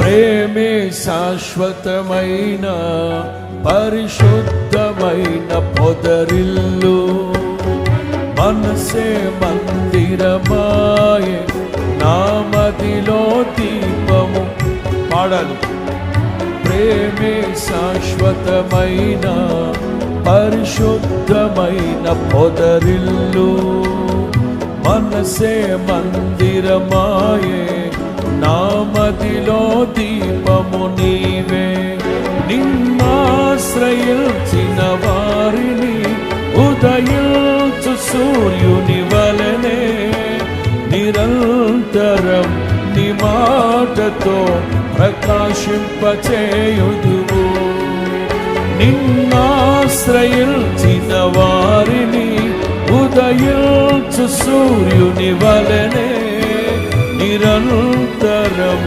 ప్రేమే శాశ్వతమైన పరిశుద్ధమైన పొదరిల్లు, మనసే మందిరమాయే నామదిలో దీపము. పాడాలి. ప్రేమే శాశ్వతమైన పరిశుద్ధమైన పొదరిల్లు, మనసే మందిరమాయే నామదిలో దీపము నీవే. నిన్నాశ్రయించిన వారిని ఉదయించు సూర్యుని వలనే నిరంతరం నీ మాటతో ప్రకాశింపచేయుదువు. నిన్నాశ్రయించిన వారిని ఉదయించు సూర్యుని వలనే నిరంతరం